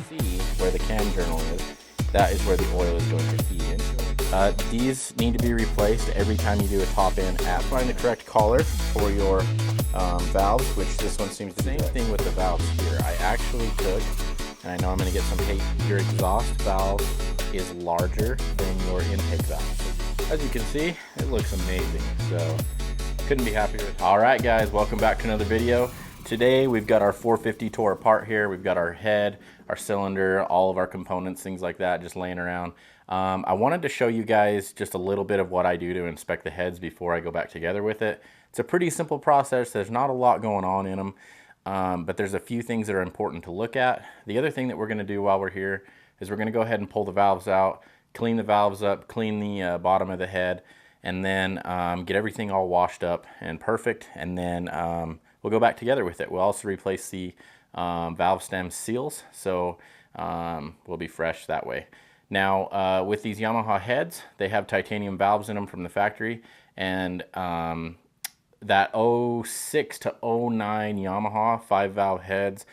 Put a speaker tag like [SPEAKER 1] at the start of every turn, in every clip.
[SPEAKER 1] see where the cam journal is, that is where the oil is going to feed into. These need to be replaced every time you do a top end app. Find the correct collar for your valves, which this one seems to be. Same thing with the valves here. I actually took, and I know I'm going to get some hate, your exhaust valve is larger than your intake valve. So, as you can see, it looks amazing. So couldn't be happier with it. All right, guys, welcome back to another video. Today we've got our 450 tore apart here. We've got our head, our cylinder, all of our components, things like that, just laying around. I wanted to show you guys just a little bit of what I do to inspect the heads before I go back together with it. It's a pretty simple process. There's not a lot going on in them, but there's a few things that are important to look at. The other thing that we're going to do while we're here is we're going to go ahead and pull the valves out, clean the valves up, clean the bottom of the head, and then get everything all washed up and perfect, and then we'll go back together with it. We'll also replace the valve stem seals, so we'll be fresh that way. Now, with these Yamaha heads, they have titanium valves in them from the factory, and that 06 to 09 Yamaha 5-valve heads,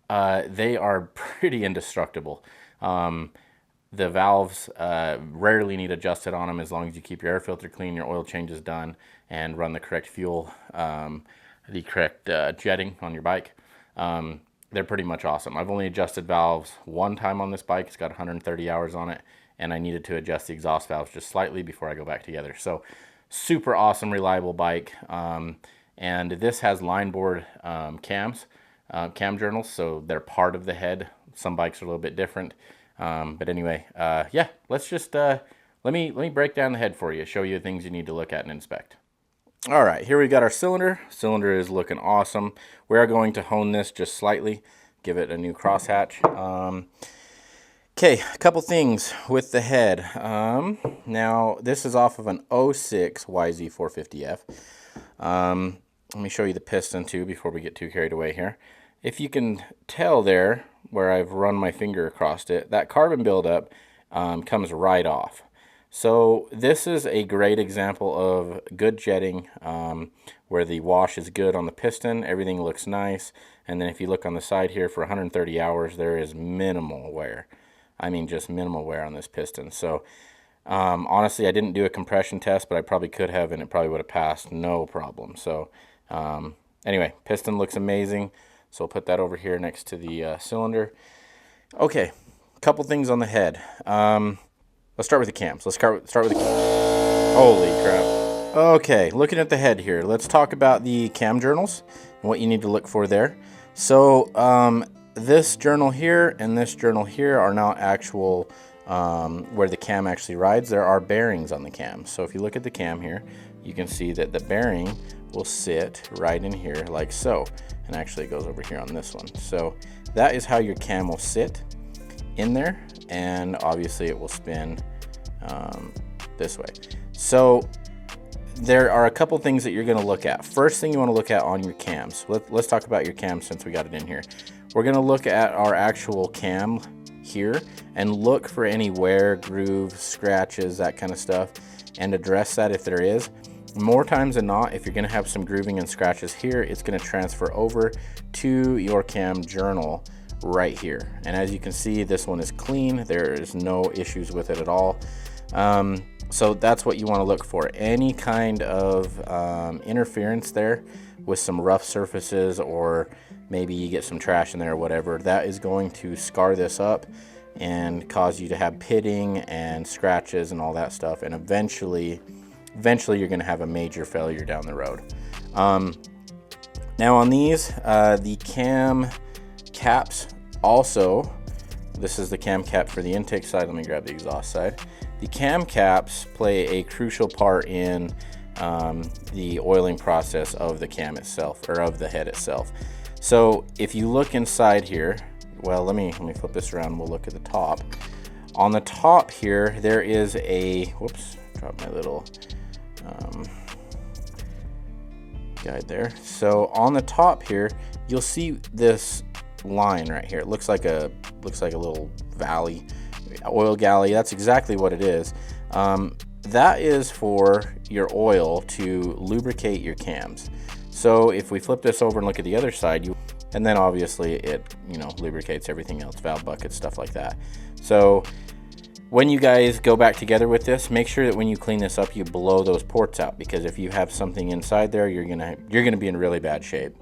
[SPEAKER 1] they are pretty indestructible. The valves rarely need adjusted on them as long as you keep your air filter clean, your oil changes done, and run the correct fuel, the correct jetting on your bike. They're pretty much awesome. I've only adjusted valves one time on this bike. It's got 130 hours on it, and I needed to adjust the exhaust valves just slightly before I go back together. So super awesome, reliable bike. And this has line board cams, cam journals, so they're part of the head. Some bikes are a little bit different. But anyway, yeah, let's just, let me break down the head for you, show you things you need to look at and inspect. All right, here we got our cylinder. Cylinder is looking awesome. We are going to hone this just slightly, give it a new crosshatch. Okay, a couple things with the head. Now, this is off of an 06 YZ450F. Let me show you the piston too before we get too carried away here. If you can tell there, where I've run my finger across it, that carbon buildup comes right off. So this is a great example of good jetting, where the wash is good on the piston, everything looks nice, and then if you look on the side here for 130 hours, there is minimal wear. I mean, just minimal wear on this piston. So honestly, I didn't do a compression test, but I probably could have, and it probably would have passed no problem. So anyway, piston looks amazing. So I'll put that over here next to the cylinder. Okay, a couple things on the head. Let's start with the cams. Let's start with the cams. Holy crap. Okay, looking at the head here, let's talk about the cam journals and what you need to look for there. So this journal here and this journal here are not actual where the cam actually rides. There are bearings on the cam. So if you look at the cam here, you can see that the bearing will sit right in here like so. And actually it goes over here on this one. So that is how your cam will sit in there, and obviously it will spin this way. So there are a couple things that you're going to look at. First thing you want to look at on your cams. Let's talk about your cams since we got it in here. We're going to look at our actual cam here and look for any wear, grooves, scratches, that kind of stuff, and address that if there is. More times than not, if you're going to have some grooving and scratches here, it's going to transfer over to your cam journal right here. And as you can see, this one is clean. There is no issues with it at all. So that's what you want to look for. Any kind of interference there with some rough surfaces, or maybe you get some trash in there or whatever, that is going to scar this up and cause you to have pitting and scratches and all that stuff. And eventually you're going to have a major failure down the road. Now on these, the cam caps also, this is the cam cap for the intake side. Let me grab the exhaust side. The cam caps play a crucial part in the oiling process of the cam itself, or of the head itself. So if you look inside here, well, let me flip this around and we'll look at the top. On the top here, there is a, whoops, dropped my little guide there. So on the top here, you'll see this line right here. It looks like a little valley, oil galley. That's exactly what it is. That is for your oil to lubricate your cams. So if we flip this over and look at the other side, and then obviously it, you know, lubricates everything else, valve buckets, stuff like that. So when you guys go back together with this, make sure that when you clean this up, you blow those ports out, because if you have something inside there, you're gonna be in really bad shape.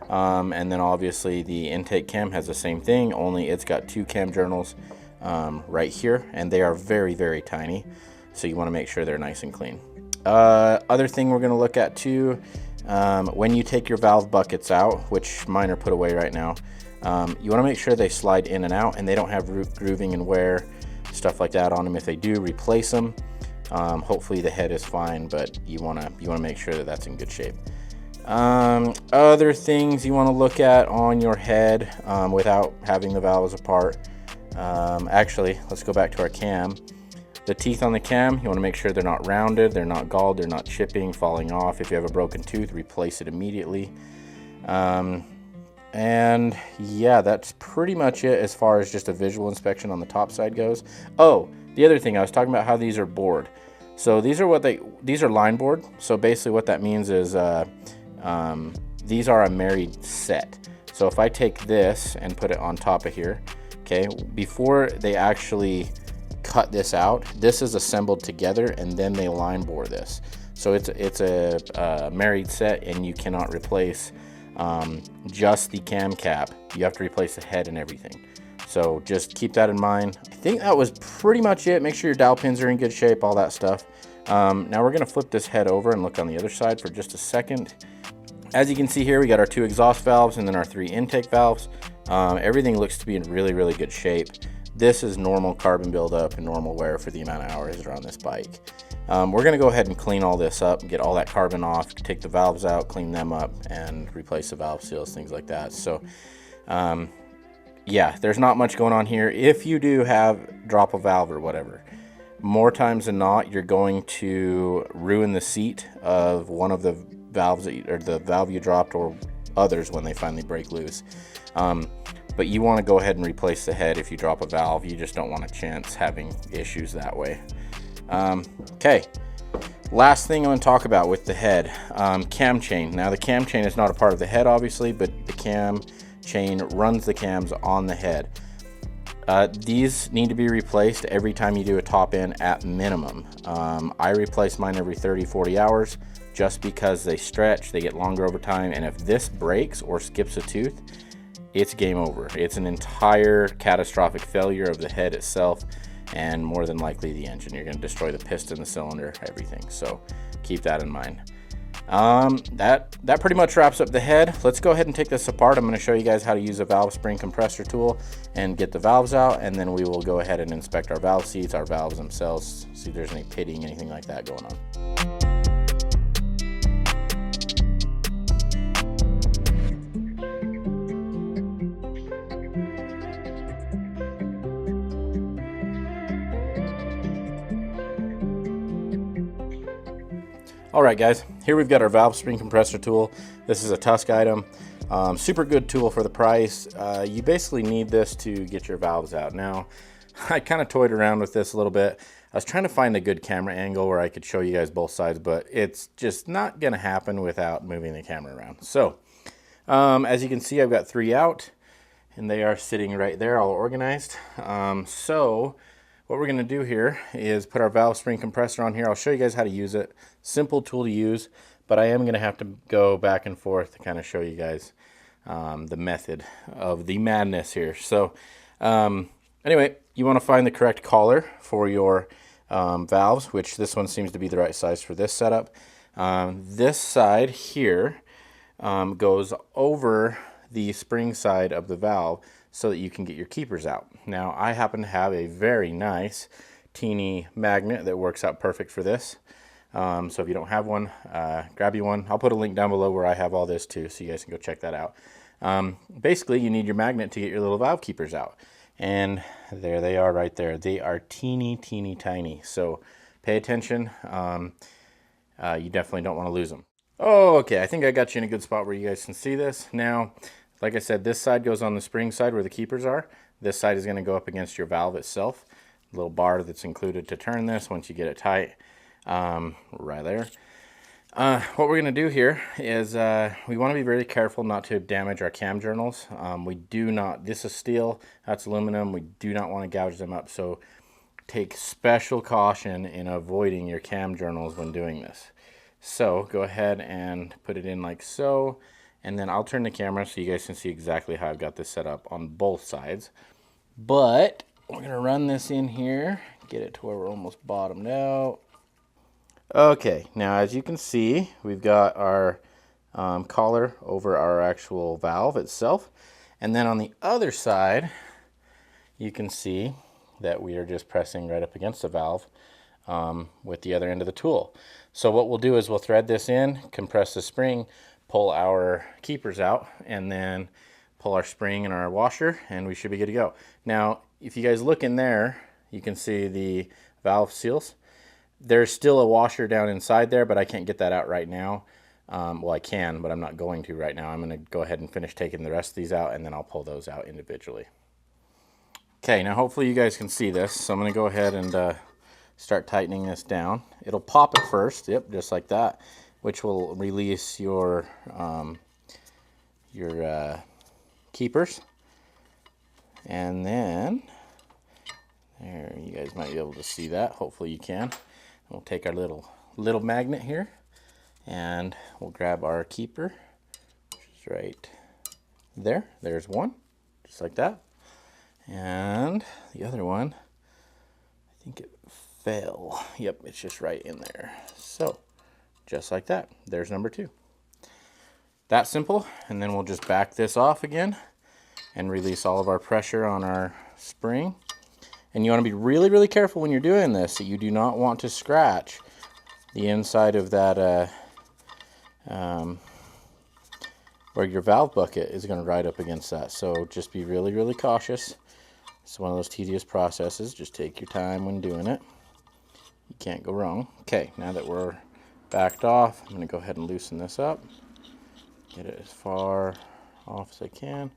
[SPEAKER 1] And then obviously the intake cam has the same thing, only it's got 2 cam journals right here, and they are very, very tiny. So you want to make sure they're nice and clean. Other thing we're going to look at too, when you take your valve buckets out, which mine are put away right now, you want to make sure they slide in and out and they don't have grooving and wear, stuff like that on them. If they do, replace them. Hopefully the head is fine, but you want to make sure that that's in good shape. Other things you want to look at on your head without having the valves apart. Actually, let's go back to our cam. The teeth on the cam, you want to make sure they're not rounded, they're not galled, they're not chipping, falling off. If you have a broken tooth, replace it immediately. And yeah, that's pretty much it as far as just a visual inspection on the top side goes. Oh, the other thing, I was talking about how these are bored. So these are line board. So basically what that means is these are a married set. So if I take this and put it on top of here, okay, before they actually cut this out, this is assembled together and then they line bore this. So it's a married set, and you cannot replace just the cam cap. You have to replace the head and everything. So just keep that in mind. I think that was pretty much it. Make sure your dowel pins are in good shape, all that stuff. Now we're gonna flip this head over and look on the other side for just a second. As you can see here, we got our 2 exhaust valves and then our 3 intake valves. Everything looks to be in really, really good shape. This is normal carbon buildup and normal wear for the amount of hours that are on this bike. We're gonna go ahead and clean all this up and get all that carbon off, take the valves out, clean them up, and replace the valve seals, things like that. So yeah, there's not much going on here. If you do have drop a valve or whatever, more times than not, you're going to ruin the seat of one of the valves or the valve you dropped, or others when they finally break loose. But you want to go ahead and replace the head if you drop a valve. You just don't want a chance having issues that way. Okay, last thing I'm going to talk about with the head, cam chain. Now the cam chain is not a part of the head obviously, but the cam chain runs the cams on the head. These need to be replaced every time you do a top in at minimum. I replace mine every 30-40 hours just because they stretch, they get longer over time, and if this breaks or skips a tooth, it's game over. It's an entire catastrophic failure of the head itself, and more than likely the engine. You're going to destroy the piston, the cylinder, everything. So keep that in mind. That pretty much wraps up the head. Let's go ahead and take this apart. I'm going to show you guys how to use a valve spring compressor tool and get the valves out, and then we will go ahead and inspect our valve seats, our valves themselves, see if there's any pitting, anything like that going on. All right guys, here we've got our valve spring compressor tool. This is a Tusk item. Super good tool for the price. You basically need this to get your valves out. Now, I kind of toyed around with this a little bit. I was trying to find a good camera angle where I could show you guys both sides, but it's just not gonna happen without moving the camera around. So, as you can see, I've got 3 out, and they are sitting right there, all organized. So, what we're going to do here is put our valve spring compressor on here. I'll show you guys how to use it. Simple tool to use, but I am going to have to go back and forth to kind of show you guys the method of the madness here. So anyway, you want to find the correct collar for your valves, which this one seems to be the right size for this setup. This side here goes over the spring side of the valve so that you can get your keepers out. Now, I happen to have a very nice teeny magnet that works out perfect for this. So if you don't have one, grab you one. I'll put a link down below where I have all this too, so you guys can go check that out. Basically, you need your magnet to get your little valve keepers out. And there they are right there. They are teeny, teeny, tiny. So pay attention. You definitely don't want to lose them. Oh, okay, I think I got you in a good spot where you guys can see this. Now, like I said, this side goes on the spring side where the keepers are. This side is going to go up against your valve itself. A little bar that's included to turn this once you get it tight, right there. What we're going to do here is we want to be very careful not to damage our cam journals. We do not, this is steel, that's aluminum, we do not want to gouge them up. So take special caution in avoiding your cam journals when doing this. So go ahead and put it in like so, and then I'll turn the camera so you guys can see exactly how I've got this set up on both sides. But we're going to run this in here, get it to where we're almost bottomed out. Okay, now as you can see, we've got our collar over our actual valve itself. And then on the other side, you can see that we are just pressing right up against the valve with the other end of the tool. So what we'll do is we'll thread this in, compress the spring, pull our keepers out, and then pull our spring and our washer, and we should be good to go. Now, if you guys look in there, you can see the valve seals. There's still a washer down inside there, but I can't get that out right now. Well, I can, but I'm not going to right now. I'm going to go ahead and finish taking the rest of these out, and then I'll pull those out individually. Okay, now hopefully you guys can see this. So I'm going to go ahead and start tightening this down. It'll pop at first, yep, just like that, which will release your keepers. And then, there, you guys might be able to see that. Hopefully you can. We'll take our little magnet here, and we'll grab our keeper, which is right there. There's one, just like that. And the other one, I think it fell. Yep, it's just right in there. So, just like that. There's number 2. That simple. And then we'll just back this off again and release all of our pressure on our spring. And you want to be really, really careful when you're doing this. You do not want to scratch the inside of that where your valve bucket is going to ride up against that. So just be really, really cautious. It's one of those tedious processes. Just take your time when doing it. You can't go wrong. Okay, now that we're backed off, I'm going to go ahead and loosen this up. Get it as far off as I can.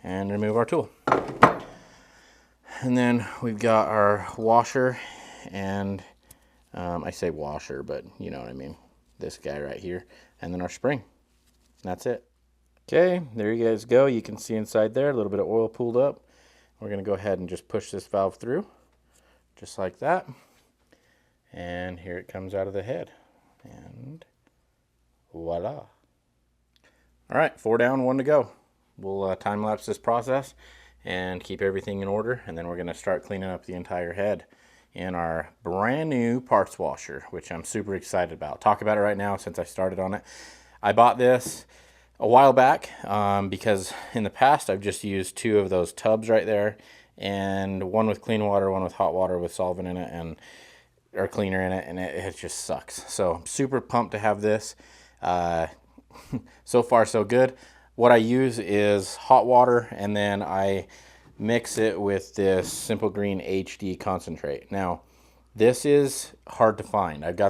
[SPEAKER 1] And remove our tool. And then we've got our washer, and I say washer, but you know what I mean. This guy right here, and then our spring. That's it. Okay, there you guys go. You can see inside there a little bit of oil pooled up. We're going to go ahead and just push this valve through, just like that. And here it comes out of the head. And voila. All right, 4 down, 1 to go. We'll time lapse this process and keep everything in order, and then we're going to start cleaning up the entire head in our brand new parts washer, which I'm super excited about. Talk about it right now since I started on it. I bought this a while back because in the past I've just used 2 of those tubs right there, and one with clean water, one with hot water with solvent in it, or cleaner in it, and it just sucks. So I'm super pumped to have this. So far so good. What I use is hot water, and then I mix it with this Simple Green HD concentrate. Now, this is hard to find. I buy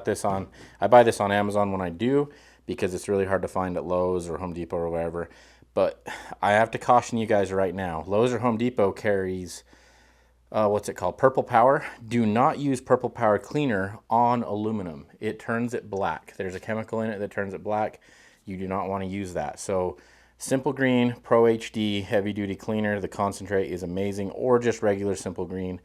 [SPEAKER 1] this on Amazon when I do, because it's really hard to find at Lowe's or Home Depot or wherever. But I have to caution you guys right now. Lowe's or Home Depot carries, what's it called? Purple Power. Do not use Purple Power cleaner on aluminum. It turns it black. There's a chemical in it that turns it black. You do not want to use that. So Simple Green Pro HD Heavy Duty Cleaner, the concentrate is amazing, or just regular Simple Green.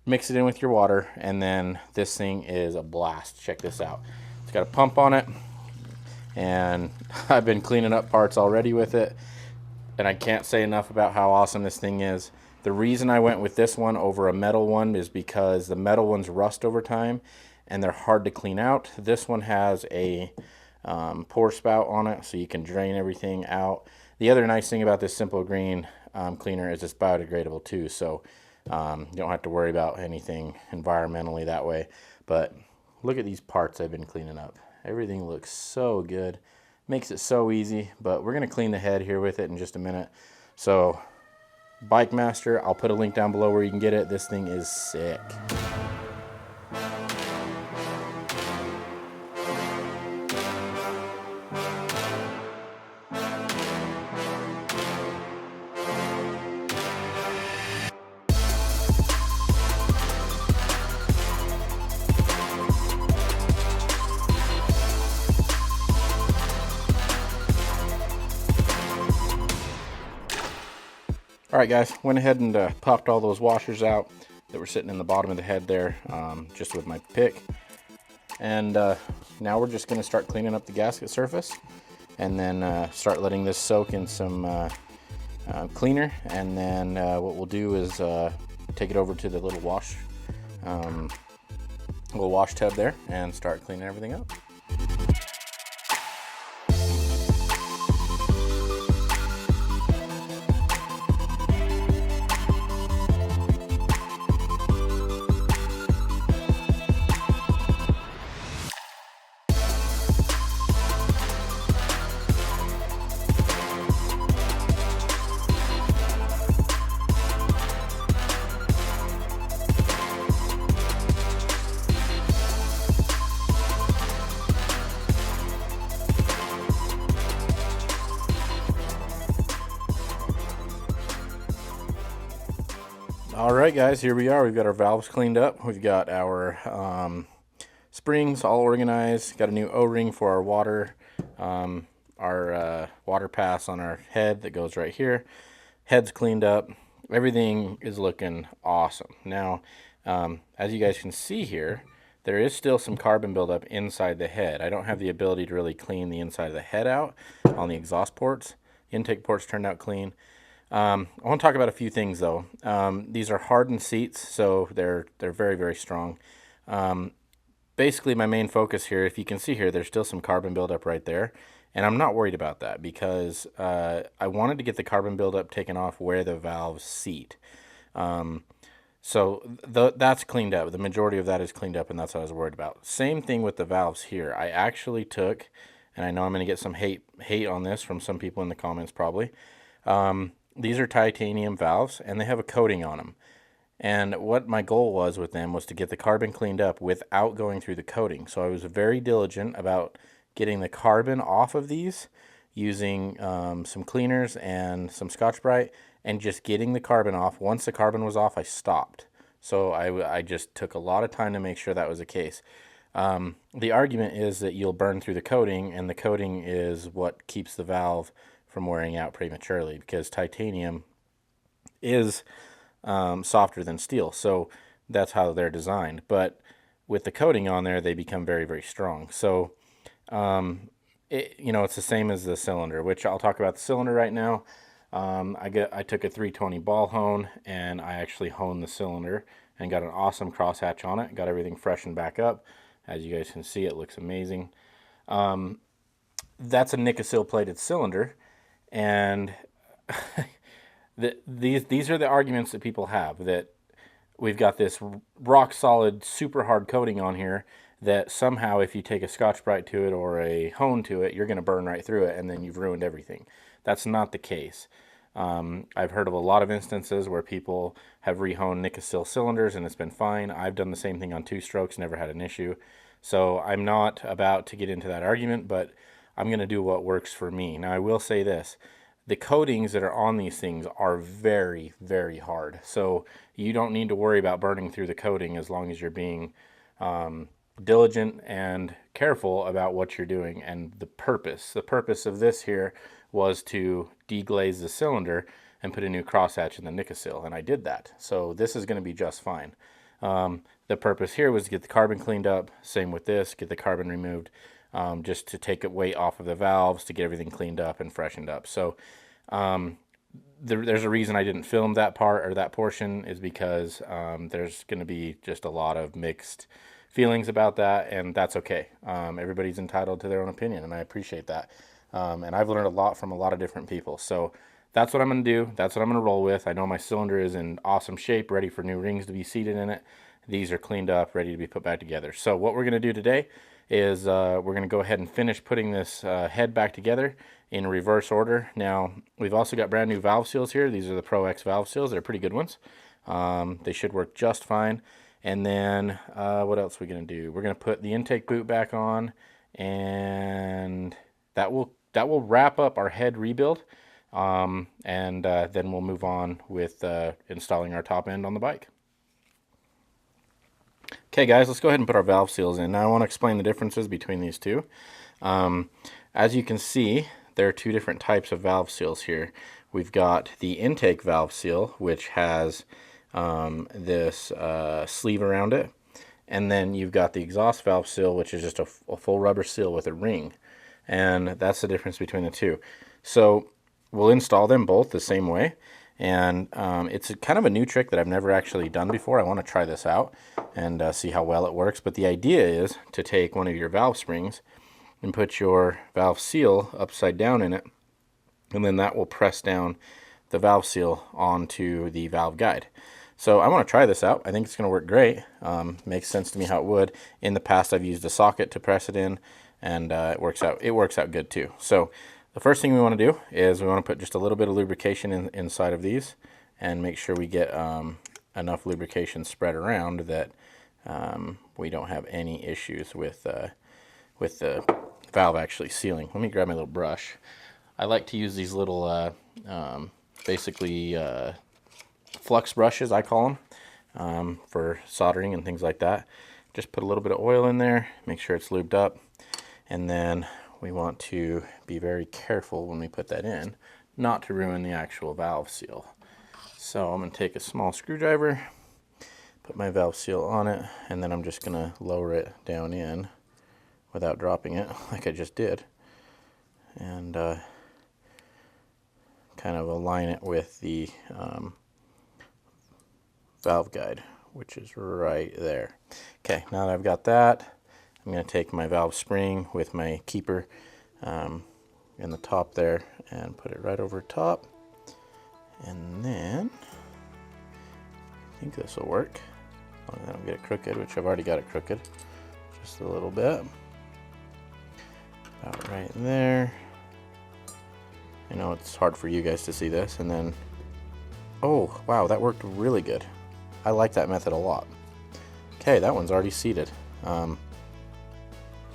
[SPEAKER 1] Mix it in with your water, and then this thing is a blast. Check this out. It's got a pump on it, and I've been cleaning up parts already with it, and I can't say enough about how awesome this thing is. The reason I went with this one over a metal one is because the metal ones rust over time, and they're hard to clean out. This one has a pour spout on it, so you can drain everything out. The other nice thing about this Simple Green cleaner is it's biodegradable too, so you don't have to worry about anything environmentally that way. But look at these parts I've been cleaning up. Everything looks so good, makes it so easy. But we're going to clean the head here with it in just a minute. So Bike Master, I'll put a link down below where you can get it. This thing is sick. Alright guys, went ahead and popped all those washers out that were sitting in the bottom of the head there, just with my pick. And now we're just going to start cleaning up the gasket surface, and then start letting this soak in some cleaner. And then what we'll do is take it over to the little wash tub there and start cleaning everything up. Alright guys, here we are. We've got our valves cleaned up. We've got our springs all organized. Got a new O-ring for our water pass on our head that goes right here. Head's cleaned up. Everything is looking awesome. Now, as you guys can see here, there is still some carbon buildup inside the head. I don't have the ability to really clean the inside of the head out on the exhaust ports. Intake ports turned out clean. I want to talk about a few things though. These are hardened seats, so they're very, very strong. Basically, my main focus here, if you can see here, there's still some carbon buildup right there, and I'm not worried about that because I wanted to get the carbon buildup taken off where the valves seat. So that's cleaned up. The majority of that is cleaned up, and that's what I was worried about. Same thing with the valves here. I actually took, and I know I'm going to get some hate on this from some people in the comments probably. These are titanium valves, and they have a coating on them. And what my goal was with them was to get the carbon cleaned up without going through the coating. So I was very diligent about getting the carbon off of these using some cleaners and some Scotch-Brite, and just getting the carbon off. Once the carbon was off, I stopped. So I just took a lot of time to make sure that was the case. The argument is that you'll burn through the coating, and the coating is what keeps the valve from wearing out prematurely, because titanium is softer than steel, so that's how they're designed. But with the coating on there, they become very, very strong. So it's the same as the cylinder, which I'll talk about the cylinder right now. I took a 320 ball hone, and I actually honed the cylinder and got an awesome crosshatch on it. Got everything freshened back up. As you guys can see, it looks amazing. That's a Nicosil plated cylinder. And these are the arguments that people have, that we've got this rock solid, super hard coating on here that somehow if you take a Scotch-Brite to it or a hone to it, you're going to burn right through it and then you've ruined everything. That's not the case. I've heard of a lot of instances where people have rehoned Nicosil cylinders and it's been fine. I've done the same thing on 2 strokes, never had an issue. So I'm not about to get into that argument, but I'm going to do what works for me. Now, I will say this. The coatings that are on these things are very, very hard. So you don't need to worry about burning through the coating as long as you're being diligent and careful about what you're doing and the purpose. The purpose of this here was to deglaze the cylinder and put a new crosshatch in the Nicosil, and I did that. So this is going to be just fine. The purpose here was to get the carbon cleaned up. Same with this, get the carbon removed. Just to take weight off of the valves, to get everything cleaned up and freshened up. So there's a reason I didn't film that part or that portion, is because there's going to be just a lot of mixed feelings about that, and that's okay. Everybody's entitled to their own opinion, and I appreciate that. And I've learned a lot from a lot of different people. So that's what I'm going to do. That's what I'm going to roll with. I know my cylinder is in awesome shape, ready for new rings to be seated in it. These are cleaned up, ready to be put back together. So what we're going to do today is we're going to go ahead and finish putting this head back together in reverse order. Now, we've also got brand new valve seals here. These are the Pro X valve seals. They're pretty good ones. They should work just fine. And then what else are we going to do? We're going to put the intake boot back on, and that will wrap up our head rebuild. And then we'll move on with installing our top end on the bike. Okay guys, let's go ahead and put our valve seals in. Now I want to explain the differences between these two. As you can see, there are 2 different types of valve seals here. we've got the intake valve seal, which has this sleeve around it. And then you've got the exhaust valve seal, which is just a full rubber seal with a ring. And that's the difference between the two. So we'll install them both the same way. And it's kind of a new trick that I've never actually done before. I want to try this out and see how well it works. But the idea is to take one of your valve springs and put your valve seal upside down in it. And then that will press down the valve seal onto the valve guide. So I want to try this out. I think it's going to work great. Makes sense to me how it would. In the past, I've used a socket to press it in, and it works out good too. So the first thing we want to do is we want to put just a little bit of lubrication inside of these and make sure we get enough lubrication spread around that we don't have any issues with the valve actually sealing. Let me grab my little brush. I like to use these little basically flux brushes, I call them, for soldering and things like that. Just put a little bit of oil in there, make sure it's lubed up, and then we want to be very careful when we put that in, not to ruin the actual valve seal. So I'm going to take a small screwdriver, put my valve seal on it, and then I'm just going to lower it down in without dropping it, like I just did, and kind of align it with the valve guide, which is right there. Okay, now that I've got that, I'm going to take my valve spring with my keeper in the top there and put it right over top, and then I think this will work. As long as I don't get it crooked, which I've already got it crooked just a little bit. About right there. I know it's hard for you guys to see this, and then, oh wow, that worked really good. I like that method a lot. Okay, that one's already seated.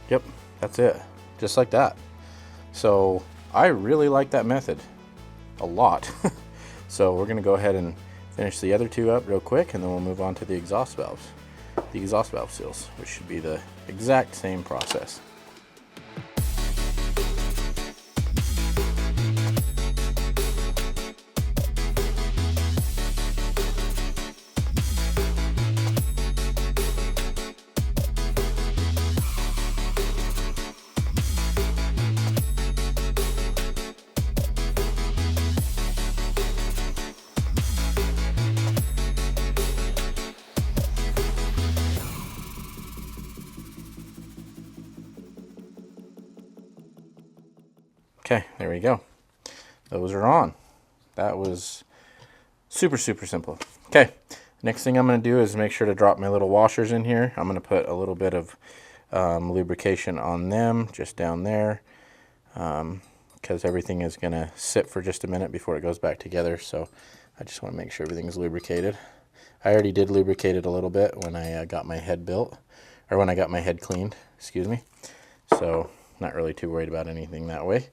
[SPEAKER 1] Yep, that's it, just like that. So I really like that method a lot. So we're gonna go ahead and finish the other two up real quick, and then we'll move on to the exhaust valves. The exhaust valve seals, which should be the exact same process. Okay, there we go. Those are on. That was super simple. Okay, next thing I'm going to do is make sure to drop my little washers in here. I'm going to put a little bit of lubrication on them, just down there, because everything is going to sit for just a minute before it goes back together. So I just want to make sure everything's lubricated. I already did lubricate it a little bit when I got my head built, or when I got my head cleaned, excuse me. So not really too worried about anything that way.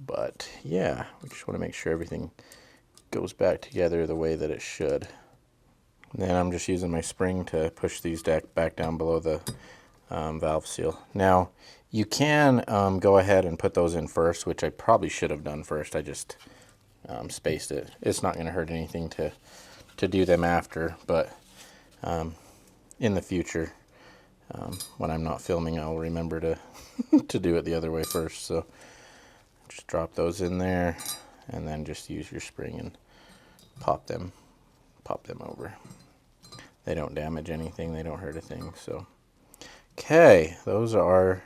[SPEAKER 1] But yeah, we just want to make sure everything goes back together the way that it should. And then I'm just using my spring to push these back down below the valve seal. Now you can go ahead and put those in first, which I probably should have done first. I just spaced it. It's not going to hurt anything to do them after, but in the future, when I'm not filming, I'll remember to to do it the other way first. So just drop those in there, and then just use your spring and pop them over. They don't damage anything, they don't hurt a thing. So okay, those are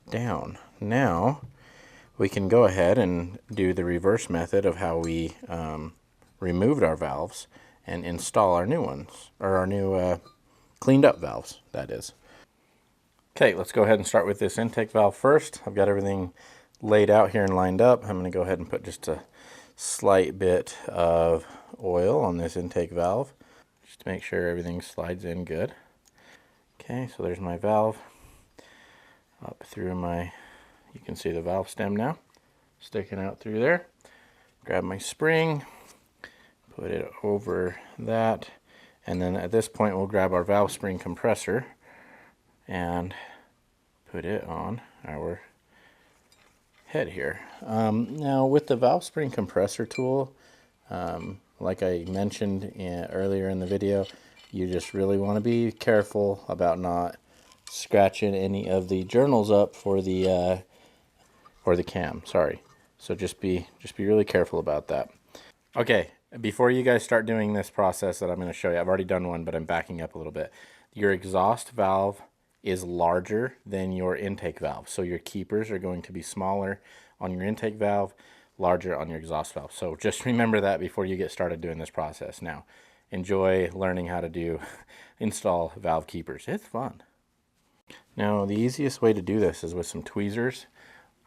[SPEAKER 1] down. Now we can go ahead and do the reverse method of how we removed our valves and install our new ones, or our new cleaned up valves, that is. Okay, let's go ahead and start with this intake valve first. I've got everything laid out here and lined up. I'm going to go ahead and put just a slight bit of oil on this intake valve, just to make sure everything slides in good. Okay, so there's my valve. Up through my, you can see the valve stem now, sticking out through there. Grab my spring, put it over that, and then at this point we'll grab our valve spring compressor and put it on our head here. Now with the valve spring compressor tool, like I mentioned earlier in the video, you just really want to be careful about not scratching any of the journals up for the cam. Sorry. So just be really careful about that. Okay, before you guys start doing this process that I'm going to show you, I've already done one, but I'm backing up a little bit. Your exhaust valve is larger than your intake valve. So your keepers are going to be smaller on your intake valve, larger on your exhaust valve. So just remember that before you get started doing this process. Now, enjoy learning how to install valve keepers. It's fun. Now, the easiest way to do this is with some tweezers.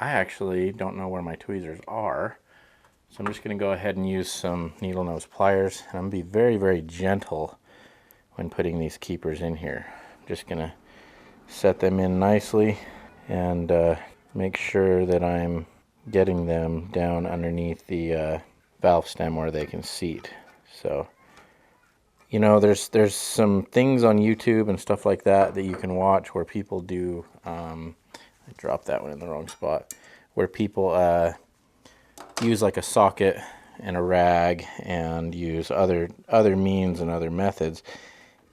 [SPEAKER 1] I actually don't know where my tweezers are. So I'm just going to go ahead and use some needle nose pliers. And I'm going to be very, very gentle when putting these keepers in here. I'm just going to set them in nicely and make sure that I'm getting them down underneath the valve stem where they can seat. So, you know, there's some things on YouTube and stuff like that that you can watch where people do, I dropped that one in the wrong spot, where people use like a socket and a rag and use other means and other methods,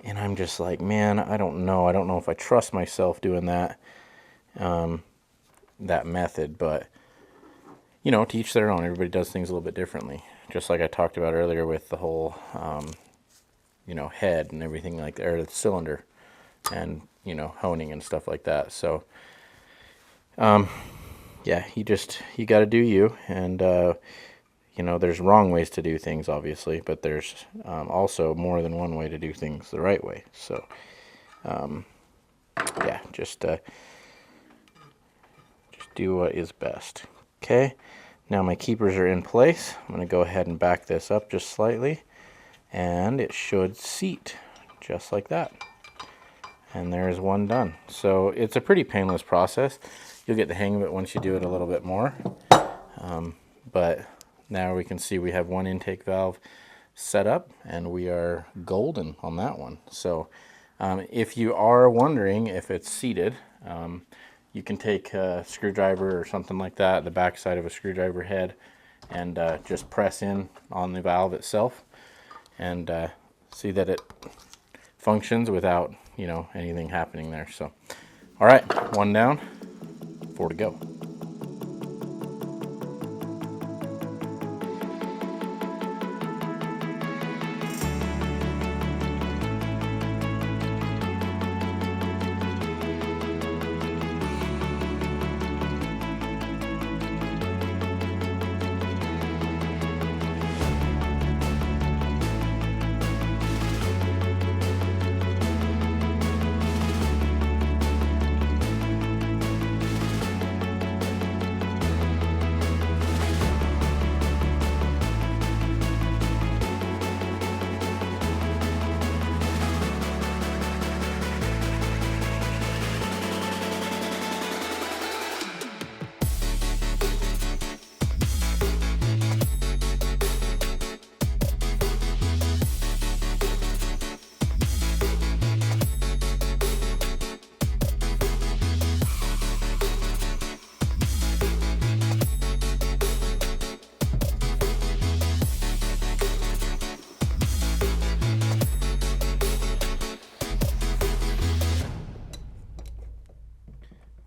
[SPEAKER 1] and I'm just like, man, I don't know if I trust myself doing that that method. But you know, to each their own. Everybody does things a little bit differently, just like I talked about earlier with the whole you know, head and everything like that, or the cylinder, and you know, honing and stuff like that. So yeah, you got to do you. And you know, there's wrong ways to do things, obviously, but there's also more than one way to do things the right way. So yeah, just do what is best. Okay, now my keepers are in place. I'm going to go ahead and back this up just slightly, and it should seat just like that. And there's one done. So it's a pretty painless process. You'll get the hang of it once you do it a little bit more. But now we can see we have one intake valve set up, and we are golden on that one. So if you are wondering if it's seated, you can take a screwdriver or something like that, the back side of a screwdriver head, and just press in on the valve itself, and see that it functions without, you know, anything happening there. So, all right, one down, 4 to go.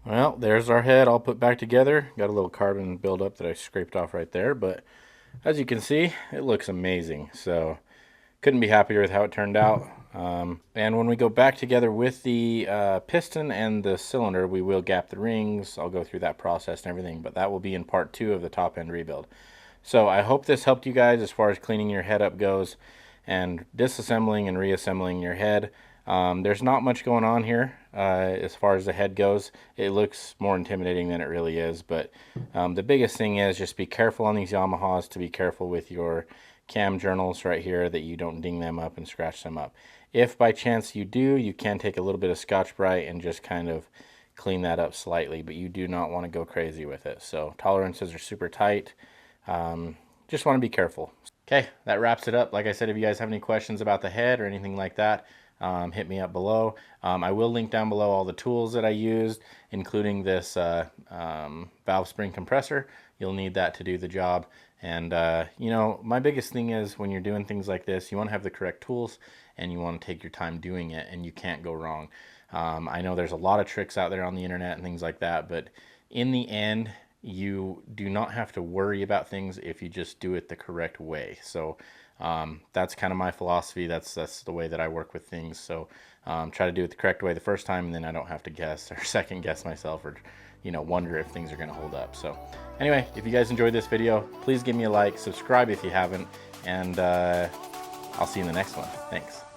[SPEAKER 1] Well, there's our head all put back together. Got a little carbon buildup that I scraped off right there, but as you can see, it looks amazing. So couldn't be happier with how it turned out. And when we go back together with the piston and the cylinder, we will gap the rings. I'll go through that process and everything, but that will be in part 2 of the top end rebuild. So I hope this helped you guys as far as cleaning your head up goes and disassembling and reassembling your head. There's not much going on here as far as the head goes. It looks more intimidating than it really is, but the biggest thing is just be careful on these Yamahas, to be careful with your cam journals right here, that you don't ding them up and scratch them up. If by chance you do, you can take a little bit of Scotch-Brite and just kind of clean that up slightly, but you do not want to go crazy with it. So tolerances are super tight. Just want to be careful. Okay, that wraps it up. Like I said, if you guys have any questions about the head or anything like that, hit me up below. I will link down below all the tools that I used, including this valve spring compressor. You'll need that to do the job. And you know, my biggest thing is when you're doing things like this, you want to have the correct tools and you want to take your time doing it, and you can't go wrong. I know there's a lot of tricks out there on the internet and things like that, but in the end, you do not have to worry about things if you just do it the correct way. So that's kind of my philosophy. That's the way that I work with things. So try to do it the correct way the first time, and then I don't have to guess or second guess myself, or you know, wonder if things are going to hold up. So anyway, if you guys enjoyed this video, please give me a like, subscribe if you haven't, and I'll see you in the next one. Thanks.